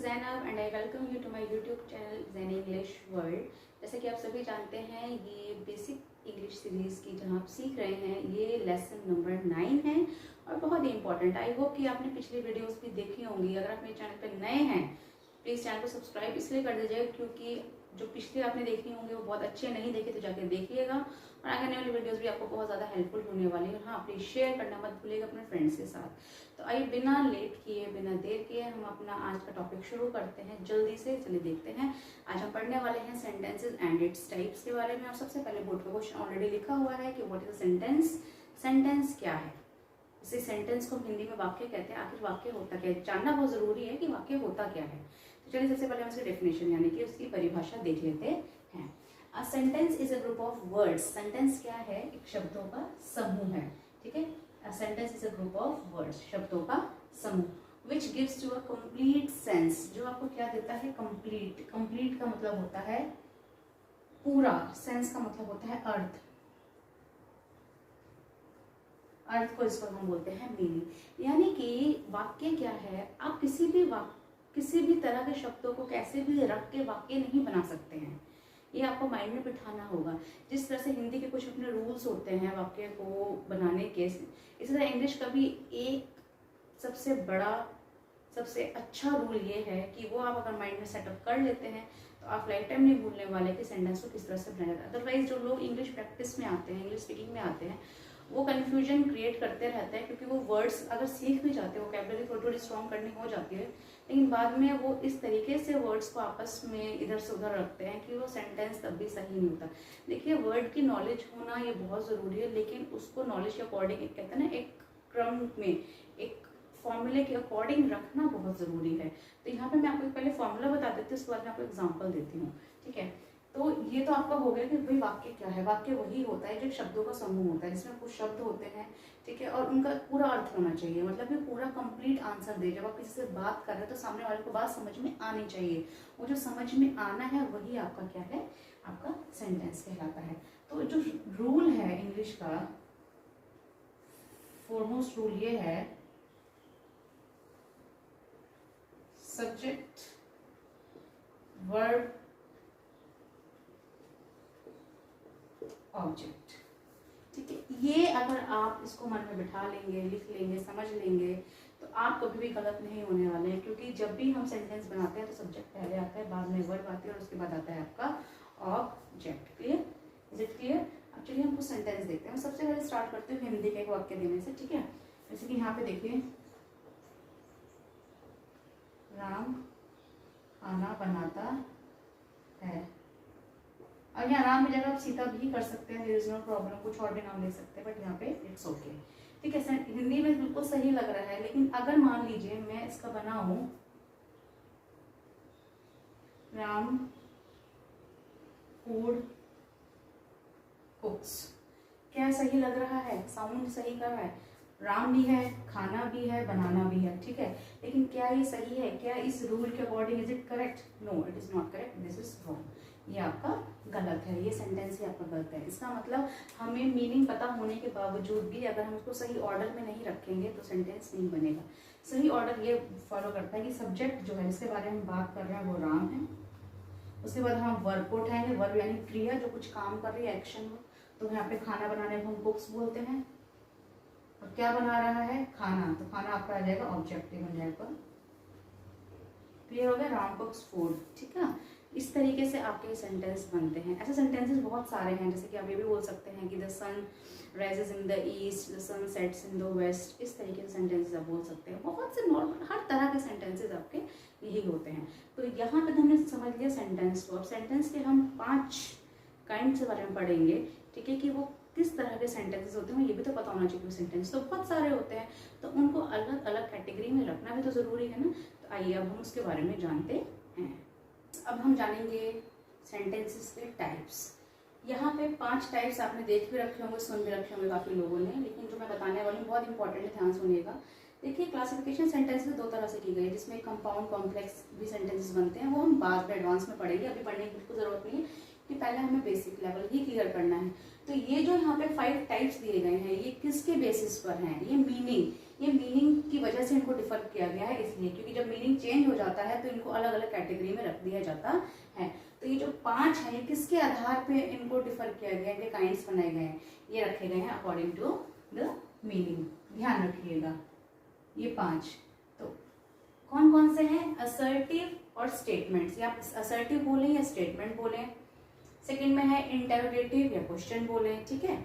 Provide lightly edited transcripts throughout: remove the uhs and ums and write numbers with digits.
Zainab and I welcome you to my YouTube channel Zen English World। जैसे कि आप सभी जानते हैं, ये बेसिक इंग्लिश सीरीज़ की जहाँ आप सीख रहे हैं, ये लेसन नंबर 9 है और बहुत ही इंपॉर्टेंट। आई होप कि आपने पिछली वीडियोस भी देखी होंगी। अगर आप मेरे चैनल पर नए हैं प्लीज़ चैनल को सब्सक्राइब इसलिए कर दीजिएगा क्योंकि जो पिछले आपने देखी होंगे वो बहुत अच्छे नहीं देखे तो जाकर देखिएगा और आगे आने वाली वीडियोस भी आपको बहुत ज़्यादा हेल्पफुल होने वाली है। हाँ, प्लीज़ शेयर करना मत भूलिएगा अपने फ्रेंड्स के साथ। तो आइए बिना लेट किए बिना देर किए हम अपना आज का टॉपिक शुरू करते हैं जल्दी से। चलिए देखते हैं। आज हम पढ़ने वाले हैं सेंटेंसेस एंड इट्स टाइप्स के बारे में। और सबसे पहले बोर्ड पर क्वेश्चन ऑलरेडी लिखा हुआ है कि what is a sentence. Sentence क्या है? इसे सेंटेंस को हिंदी में वाक्य कहते हैं। आखिर वाक्य होता क्या है, जानना बहुत जरूरी है कि वाक्य होता क्या है। तो चलिए सबसे पहले हम इसकी डेफिनेशन यानी कि उसकी परिभाषा देख लेते हैं। A sentence is a group of words. Sentence क्या है? एक शब्दों का समूह है। ठीक है, a sentence is a group of words, शब्दों का समूह। Which gives to a complete sense, जो आपको क्या देता है? कंप्लीट। कंप्लीट का मतलब होता है पूरा, सेंस का मतलब होता है अर्थ। अर्थ को इसको हम बोलते हैं मीनिंग। यानी कि वाक्य क्या है, आप किसी भी तरह के शब्दों को कैसे भी रख के वाक्य नहीं बना सकते हैं। ये आपको माइंड में बिठाना होगा। जिस तरह से हिंदी के कुछ अपने रूल्स होते हैं वाक्य को बनाने के, इसी तरह इंग्लिश का भी एक सबसे बड़ा सबसे अच्छा रूल ये है कि वो आप अगर माइंड में सेटअप कर लेते हैं तो आप लाइफ टाइम नहीं भूलने वाले कि सेंटेंस को किस तरह से बनाया जाता है। अदरवाइज जो लोग इंग्लिश प्रैक्टिस में आते हैं, इंग्लिश स्पीकिंग में आते हैं, वो कन्फ्यूजन क्रिएट करते रहते हैं क्योंकि वो वर्ड्स अगर सीख भी जाते हैं, वोकैबुलरी थोड़ी थोड़ी स्ट्रॉन्ग करनी हो जाती है, लेकिन बाद में वो इस तरीके से वर्ड्स को आपस में इधर से उधर रखते हैं कि वो सेंटेंस तब भी सही नहीं होता। देखिए, वर्ड की नॉलेज होना ये बहुत ज़रूरी है, लेकिन उसको नॉलेज के अकॉर्डिंग कहते हैं ना, एक क्रम में, एक फॉर्मूले के अकॉर्डिंग रखना बहुत ज़रूरी है। तो यहाँ पे मैं आपको पहले फॉर्मूला बता देती हूँ, उसके बाद मैं आपको एग्जाम्पल देती हूँ। ठीक है, तो ये तो आपका हो गया कि भाई वाक्य क्या है। वाक्य वही होता है जो शब्दों का समूह होता है, जिसमें कुछ शब्द होते हैं, ठीक है, और उनका पूरा अर्थ होना चाहिए। मतलब कि पूरा कंप्लीट आंसर दे। जब आप किसी से बात कर रहे हैं तो सामने वाले को बात समझ में आनी चाहिए। वो जो समझ में आना है वही आपका क्या है, आपका सेंटेंस कहलाता है। तो जो रूल है इंग्लिश का, फॉरमोस्ट रूल ये है, सब्जेक्ट वर्ब ऑब्जेक्ट। ठीक है, ये अगर आप इसको मन में बिठा लेंगे, लिख लेंगे, समझ लेंगे तो आप कभी भी गलत नहीं होने वाले हैं। क्योंकि जब भी हम सेंटेंस बनाते हैं तो सब्जेक्ट पहले आता है, बाद में वर्ब आती है और उसके बाद आता है आपका object. Clear? Is it clear? अब चलिए हम कुछ सेंटेंस देखते हैं। मैं सबसे पहले स्टार्ट करती हूँ हिंदी के एक वाक्य देने से। ठीक है, जैसे कि यहाँ पे देखिए, राम खाना बनाता है। और यहाँ राम की जगह आप सीता भी कर सकते हैं, देयर इज नो प्रॉब्लम, कुछ और भी नाम ले सकते हैं, बट यहाँ पे इट्स ओके। ठीक है, हिंदी में बिल्कुल सही लग रहा है, लेकिन अगर मान लीजिए मैं इसका बनाऊं राम फूड कुक्स, क्या सही लग रहा है? साउंड सही कर रहा है। राम भी है, खाना भी है, बनाना भी है। ठीक है, लेकिन क्या ये सही है? क्या इस रूल के according is it correct? No, it is not correct, this is wrong. ये आपका गलत है, ये सेंटेंस ही आपका गलत है। इसका मतलब हमें मीनिंग पता होने के बावजूद भी अगर हम उसको सही ऑर्डर में नहीं रखेंगे तो सेंटेंस नहीं बनेगा। सही ऑर्डर ये फॉलो करता है कि सब्जेक्ट जो है जिसके बारे में हम बात कर रहे हैं वो राम है। उसके बाद हम वर्ब को उठाएंगे, वर्ब यानी क्रिया जो कुछ काम कर रही है, एक्शन हो। तो यहाँ पे खाना बनाने को हम कुक्स बोलते हैं, और क्या बना रहा है? खाना। तो खाना आपका आ जाएगा ऑब्जेक्ट बन जाएगा। क्लियर हो गया? राम कुक्स फूड। ठीक है, इस तरीके से आपके सेंटेंस बनते हैं। ऐसे सेंटेंसेस बहुत सारे हैं, जैसे कि आप ये भी बोल सकते हैं कि the sun rises in the east, the sun sets in the west. इस तरीके से सेंटेंसेस आप बोल सकते हैं। बहुत से नॉर्मल हर तरह के सेंटेंसेस आपके यही होते हैं। तो यहाँ पे हमने समझ लिया सेंटेंस को। अब सेंटेंस के हम 5 काइंड के बारे में पढ़ेंगे। ठीक है, कि वो किस तरह के सेंटेंसेस होते हैं, ये भी तो पता होना चाहिए। सेंटेंस तो बहुत सारे होते हैं, तो उनको अलग अलग कैटेगरी में रखना भी तो ज़रूरी है ना। तो आइए अब हम उसके बारे में जानते हैं। अब हम जानेंगे सेंटेंसेस के टाइप्स। यहाँ पे 5 टाइप्स आपने देख भी रखे होंगे, सुन भी रखे होंगे काफ़ी लोगों ने, लेकिन जो मैं बताने वाली हूँ बहुत इंपॉर्टेंट है, ध्यान सुनिएगा। देखिए, क्लासिफिकेशन सेंटेंसेस 2 तरह से की गई है, जिसमें कंपाउंड कॉम्प्लेक्स भी सेंटेंसेस बनते हैं। वो हम बाद में एडवांस में पढ़ेंगे, अभी पढ़ने की बिल्कुल ज़रूरत नहीं है कि पहले हमें बेसिक लेवल ही क्लियर करना है। तो ये जो यहाँ पे 5 टाइप्स दिए गए हैं, ये किसके बेसिस पर हैं? ये मीनिंग की वजह से इनको डिफर किया गया है, इसलिए क्योंकि जब मीनिंग चेंज हो जाता है तो इनको अलग अलग कैटेगरी में रख दिया जाता है। तो ये जो 5 है, ये किसके आधार पे इनको डिफर किया गया है, इनके काइंड्स बनाए गए हैं, ये रखे गए हैं अकॉर्डिंग टू द मीनिंग। ध्यान रखिएगा ये 5। तो कौन कौन से हैं? असर्टिव और स्टेटमेंट्स, या असर्टिव बोले या स्टेटमेंट बोले। सेकंड में है इंटरोगेटिव या क्वेश्चन बोले, ठीक है।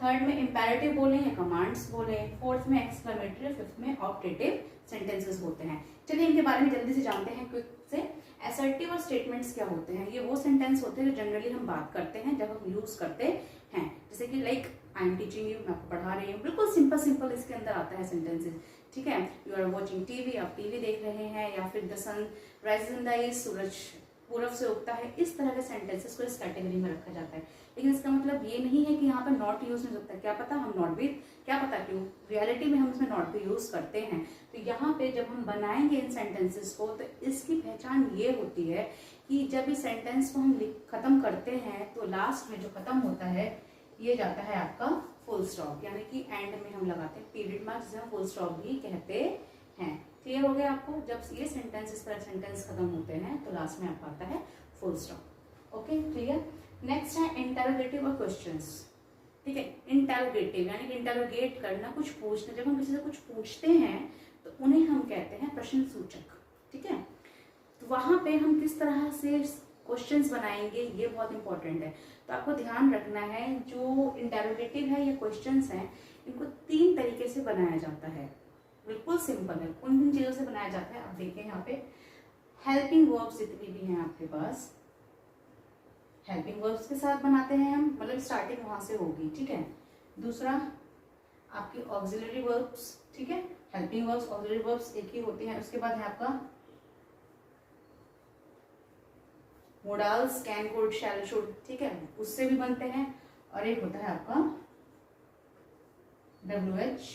थर्ड में इंपेरेटिव बोले या कमांड्स बोले। फोर्थ में एक्सक्लेमेटरी, फिफ्थ में ऑप्टेटिव सेंटेंसेस होते हैं। चलिए इनके बारे में जल्दी से जानते हैं क्विक से। असर्टिव और स्टेटमेंट्स क्या होते हैं? ये वो सेंटेंस होते हैं जो जनरली हम बात करते हैं जब हम यूज करते हैं, जैसे कि like I am teaching you, मैं आपको पढ़ा रही हूँ, बिल्कुल सिंपल इसके अंदर आता है सेंटेंसेस, ठीक है। यू आर वॉचिंग टीवी, आप टीवी देख रहे हैं, या फिर the sun rises in the east, सूरज पूरब से उगता है। इस तरह के सेंटेंसेस को इस कैटेगरी में रखा जाता है। लेकिन इसका मतलब ये नहीं है कि यहाँ पर नॉट यूज नहीं सकता। क्या पता हम नॉट भी, क्या पता क्यों, रियलिटी में हम इसमें नॉट भी यूज करते हैं। तो यहाँ पे जब हम बनाएंगे इन सेंटेंसेस को, तो इसकी पहचान ये होती है कि जब इस सेंटेंस को हम खत्म करते हैं तो लास्ट में जो खत्म होता है ये जाता है आपका फुल स्टॉप, यानी कि एंड में हम लगाते हैं पीरियड मार्क, जिसे हम फुल स्टॉप भी कहते हैं। क्लियर हो गया आपको? जब ये सेंटेंस इस तरह सेंटेंस खत्म होते हैं तो लास्ट में आपका आता है full stop. Okay, clear. Next है इंटरोगेटिव और क्वेश्चंस, ठीक है। इंटरोगेटिव यानी कि इंटरोगेट करना, कुछ पूछना। जब हम किसी से कुछ पूछते हैं तो उन्हें हम कहते हैं प्रश्न सूचक, ठीक है। तो वहां पे हम किस तरह से क्वेश्चंस बनाएंगे ये बहुत इंपॉर्टेंट है। तो आपको ध्यान रखना है, जो इंटरोगेटिव है या क्वेश्चंस हैं, इनको 3 तरीके से बनाया जाता है। बिल्कुल सिंपल है। उन 3 चीजों से बनाया जाता है, आप देखें यहाँ पे हेल्पिंग वर्ब्स जितनी भी हैं आपके पास, हेल्पिंग वर्ब्स के साथ बनाते हैं हम, मतलब स्टार्टिंग वहां से होगी, ठीक है। दूसरा आपकी ऑक्सिलरी वर्ब्स, ठीक है। हेल्पिंग वर्ब्स, ऑक्सिलरी वर्ब्स एक ही होते हैं। उसके बाद है आपका modals, can, could, shall, should, ठीक है, उससे भी बनते हैं। और एक होता है आपका WH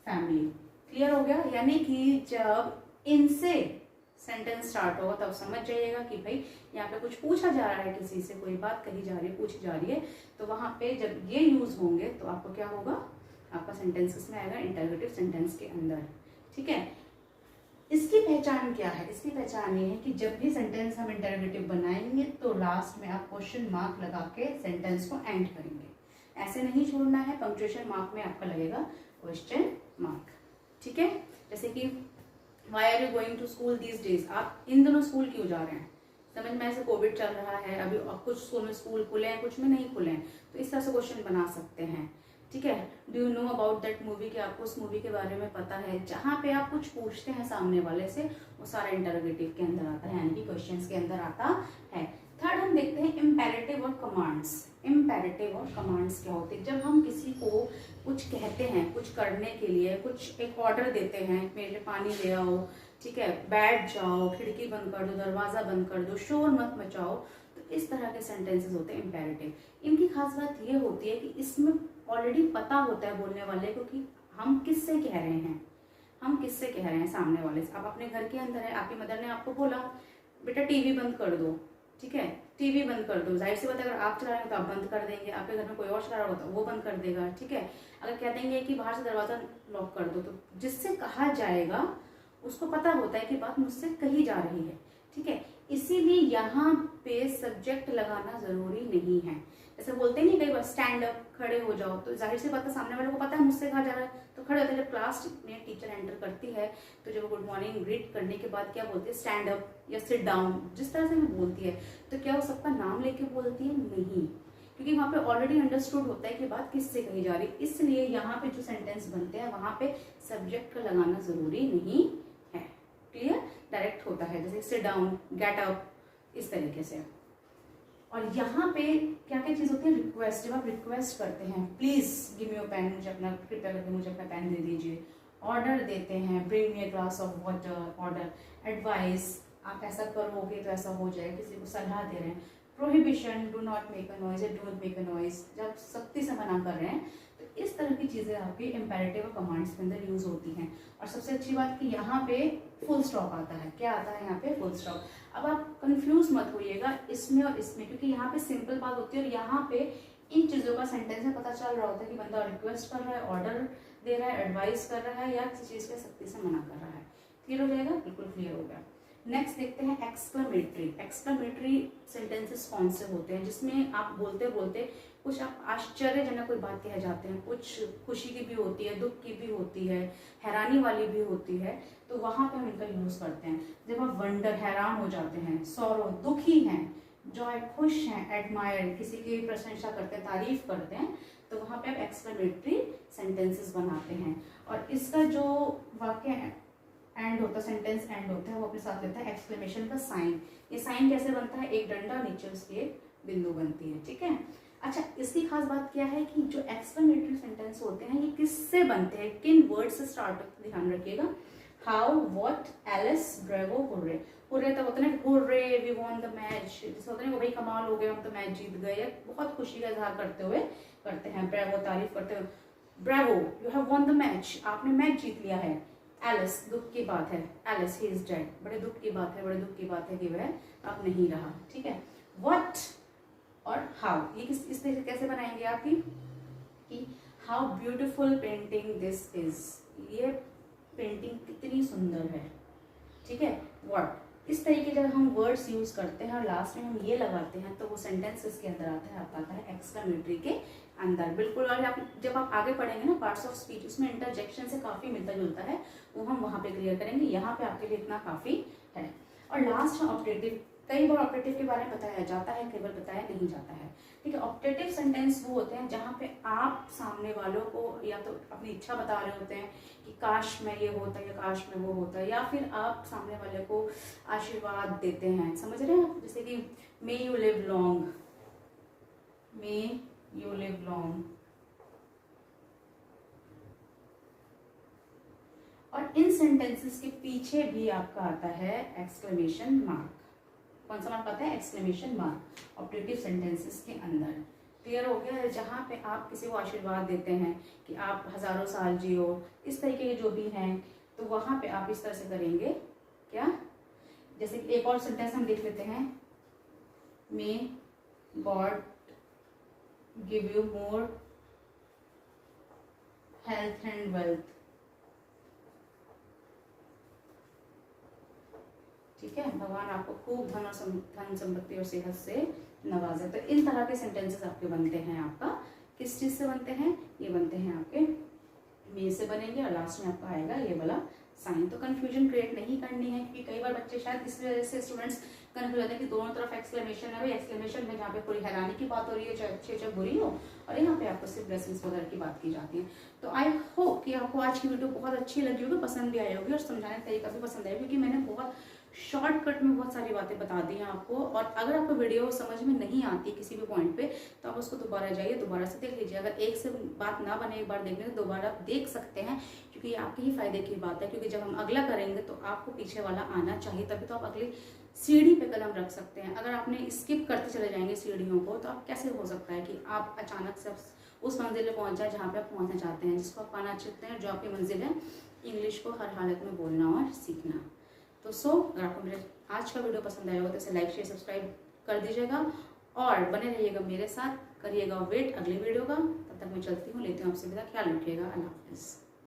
फैमिली। क्लियर हो गया? यानी कि जब इनसे सेंटेंस स्टार्ट होगा तब समझ जाइएगा कि भाई यहाँ पे कुछ पूछा जा रहा है, किसी से कोई बात कही जा रही है, पूछी जा रही है। तो वहां पे जब ये यूज होंगे तो आपको क्या होगा, आपका सेंटेंस इसमें आएगा इंटरोगेटिव सेंटेंस के अंदर, ठीक है। इसकी पहचान क्या है? इसकी पहचान ये है कि जब भी सेंटेंस हम इंटरोगेटिव बनाएंगे तो लास्ट में आप क्वेश्चन मार्क लगा के सेंटेंस को एंड करेंगे। ऐसे नहीं छोड़ना है, पंक्चुएशन मार्क में आपका लगेगा क्वेश्चन मार्क, ठीक है। जैसे कि Why are you going to school these days? आप इन दिनों स्कूल क्यों जा रहे हैं? समझ में ऐसे कोविड चल रहा है अभी, कुछ स्कूल में स्कूल खुले हैं, कुछ में नहीं खुले हैं, तो इस तरह से क्वेश्चन बना सकते हैं, ठीक है। Do you know about that movie, कि आपको उस मूवी के बारे में पता है। जहां पे आप कुछ पूछते हैं सामने वाले से, वो सारा इंटरोगेटिव के अंदर आता है, यानी कि क्वेश्चंस के अंदर आता है। थर्ड हम देखते हैं इम्पेरेटिव और कमांड्स। इम्पेरेटिव और कमांड्स क्या होते हैं? जब हम किसी को कुछ कहते हैं, कुछ करने के लिए, कुछ एक ऑर्डर देते हैं, मेरे लिए पानी ले आओ, ठीक है, बैठ जाओ, खिड़की बंद कर दो, दरवाजा बंद कर दो, शोर मत मचाओ, तो इस तरह के सेंटेंसेस होते हैं इम्पेरेटिव। इनकी खास बात ये होती है कि इसमें ऑलरेडी पता होता है बोलने वाले को कि हम किससे कह रहे हैं, हम किससे कह रहे हैं सामने वाले से। आप अपने घर के अंदर है, आपकी मदर ने आपको बोला बेटा टीवी बंद कर दो, ठीक है, टीवी बंद कर दो। जाहिर सी बात है अगर आप चला रहे हो तो आप बंद कर देंगे, आपके घर में कोई और चला रहा होगा तो वो बंद कर देगा, ठीक है। अगर कह देंगे कि बाहर से दरवाजा लॉक कर दो, तो जिससे कहा जाएगा उसको पता होता है कि बात मुझसे कही जा रही है, ठीक है। इसीलिए यहाँ पे सब्जेक्ट लगाना जरूरी नहीं है। ऐसे बोलते नहीं कई बार स्टैंड अप, खड़े हो जाओ, तो जाहिर सी बात है सामने वाले को पता है मुझसे कहा जा रहा है, तो खड़े होते हैं। जब क्लास में टीचर एंटर करती है तो जब गुड मॉर्निंग ग्रीट करने के बाद क्या बोलती है, स्टैंड अप या सिट डाउन, जिस तरह से वो बोलती है, तो क्या वो सबका नाम लेके बोलती है? नहीं, क्योंकि वहाँ पे ऑलरेडी अंडरस्टूड होता है कि बात किससे कही जा रही है। इसलिए यहाँ पे जो सेंटेंस बनते हैं वहां पे सब्जेक्ट का लगाना जरूरी नहीं है। क्लियर? डायरेक्ट होता है, जैसे सिट डाउन, गेट अप, इस तरीके से। और यहाँ पे क्या क्या चीज होती है, रिक्वेस्ट। जब आप रिक्वेस्ट करते हैं, please give me your pen, मुझे अपना, कृपया करके मुझे अपना पेन दे दीजिए। ऑर्डर देते हैं, bring me a glass of water, order. Advice, आप ऐसा करोगे तो ऐसा हो जाए, किसी को सलाह दे रहे हैं। Prohibition, do not make a noise, don't make a noise, जब सख्ती से मना कर रहे हैं, तो इस तरह की चीज़ें आपकी इम्पेरेटिव और कमांड्स के अंदर यूज़ होती हैं। और सबसे अच्छी बात कि यहाँ पे फुल स्टॉप आता है। क्या आता है यहाँ पे? Full stop. अब आप कंफ्यूज मत होइएगा इसमें और इसमें, क्योंकि यहाँ पे सिंपल बात होती है और यहाँ पे इन चीज़ों का सेंटेंस में पता चल रहा होता है कि बंदा रिक्वेस्ट कर रहा है, ऑर्डर दे रहा है, एडवाइस कर रहा है या किसी चीज़ के सख्ती से मना कर रहा है। क्लियर हो जाएगा? बिल्कुल क्लियर हो गया। नेक्स्ट देखते हैं एक्सक्लेमेटरी। एक्सक्लेमेटरी सेंटेंसेस कौन से होते हैं जिसमें आप बोलते बोलते कुछ आप आश्चर्यजनक कोई बात कह जाते हैं, कुछ खुशी की भी होती है, दुख की भी होती है, हैरानी वाली भी होती है, तो वहां पे हम इनका यूज करते हैं। जब आप वंडर, हैरान हो जाते हैं, सॉरो, दुखी हैं, जॉय, खुश हैं, एडमायर, किसी की प्रशंसा करते हैं, तारीफ करते हैं, तो वहां पे आप एक्सक्लेमेटरी सेंटेंसेस बनाते हैं। और इसका जो वाक्य एंड होता है, सेंटेंस एंड होता है, वो अपने साथ लेता है एक्सक्लेमेशन का साइन। ये साइन कैसे बनता है? एक डंडा, नीचे उसकी एक बिंदु बनती है। ठीक है। अच्छा, इसकी खास बात क्या है कि जो एक्सक्लेमेटरी सेंटेंस होते हैं ये किससे बनते हैं, किन वर्ड से स्टार्ट होते हैं, ध्यान रखिएगा। How, what, alas, bravo, hurray. Hurray तब होता है hurray we won the match, जिससे होता है भाई कमाल हो गया, हम तो मैच जीत गए, या बहुत खुशी का इजहार करते हुए करते हैं। ब्रेवो, तारीफ करते हुए, bravo you have won the match, आपने मैच जीत लिया है। एलिस, दुख की बात है, एलिस ही इज डेड, बड़े दुख की बात है, बड़े दुख की बात है कि वह अब नहीं रहा। ठीक है। व्हाट और हाउ, ये इस तरीके कैसे बनाएंगे आपकी कि how beautiful painting this is, ये पेंटिंग कितनी सुंदर है। ठीक है। व्हाट, इस तरीके जब हम वर्ड्स यूज करते हैं और लास्ट में हम ये लगाते हैं तो वो सेंटेंस इसके अंदर आता है एक्सक्लेमेटरी के अंदर। बिल्कुल। और आप जब आप आगे पढ़ेंगे ना पार्ट्स ऑफ स्पीच, उसमें इंटरजेक्शन से काफी मिलता जुलता है, वो हम वहां पे क्लियर करेंगे। यहाँ पे आपके लिए इतना काफी है। और लास्ट है ऑप्टेटिव। कई बार ऑप्टेटिव के बारे में बताया जाता है, कई बार बताया नहीं जाता है। ठीक है। ऑप्टेटिव सेंटेंस वो होते हैं जहाँ पे आप सामने वालों को या तो अपनी इच्छा बता रहे होते हैं कि काश में ये होता या काश में वो होता, या फिर आप सामने वाले को आशीर्वाद देते हैं। समझ रहे हैं आप? जैसे कि may you live long, may you live long. और इन सेंटेंसेस के पीछे भी आपका आता है एक्सक्लेमेशन मार्क। कौन सा मार्क आता है? एक्सक्लेमेशन मार्क ऑप्टेटिव सेंटेंसेस के अंदर। क्लियर हो गया? जहां पे आप किसी को आशीर्वाद देते हैं कि आप हजारों साल जियो, इस तरीके के जो भी हैं, तो वहां पे आप इस तरह से करेंगे। क्या? जैसे एक और सेंटेंस हम देख लेते हैं, may God give you more health and wealth. ठीक है। भगवान आपको खूब धन संपत्ति और सेहत से नवाजे। तो इन तरह के सेंटेंसेस आपके बनते हैं। आपका किस चीज से बनते हैं? ये बनते हैं आपके मे से बनेंगे और लास्ट में आपका आएगा ये वाला साइन। तो कंफ्यूजन क्रिएट नहीं करनी है, क्योंकि कई बार बच्चे शायद इस वजह से स्टूडेंट्स कंफ्यूज होते हैं कि दोनों तरफ एक्सक्लेमेशन है। भाई एक्सक्लेमेशन में जहाँ पे पूरी हैरानी की बात हो रही है, चाहे अच्छी चाहे बुरी हो, और यहाँ पे आपको सिर्फ ब्लेसिंग्स वगैरह की बात की जाती है। तो आई होप कि आपको आज की वीडियो बहुत अच्छी लगी होगी, पसंद भी आई होगी और समझाने का तरीका भी पसंद आएगा, क्योंकि मैंने बहुत शॉर्टकट में बहुत सारी बातें बता दी हैं आपको। और अगर आपको वीडियो समझ में नहीं आती किसी भी पॉइंट पे, तो आप उसको दोबारा जाइए, दोबारा से देख लीजिए। अगर एक से बात ना बने एक बार देखने तो दोबारा आप देख सकते हैं, क्योंकि ये आपके ही फायदे की बात है। क्योंकि जब हम अगला करेंगे तो आपको पीछे वाला आना चाहिए, तभी तो आप अगली सीढ़ी पे कदम रख सकते हैं। अगर आपने स्किप करते चले जाएंगे सीढ़ियों को, तो आप कैसे हो सकता है कि आप अचानक से उस मंजिल पे पहुंच जाए जहाँ पे आप पहुंचना चाहते हैं, जिसको आप पाना चाहते हैं, जो आपकी मंजिल है। इंग्लिश को हर हालत में बोलना और सीखना। तो अगर आपको मेरे आज का वीडियो पसंद आया होगा तो इसे लाइक शेयर सब्सक्राइब कर दीजिएगा और बने रहिएगा मेरे साथ, करिएगा वेट अगले वीडियो का। तब तक मैं चलती हूँ, लेती हूँ आपसे विदा। ख्याल रखिएगा। अल्लाह हाफिज़।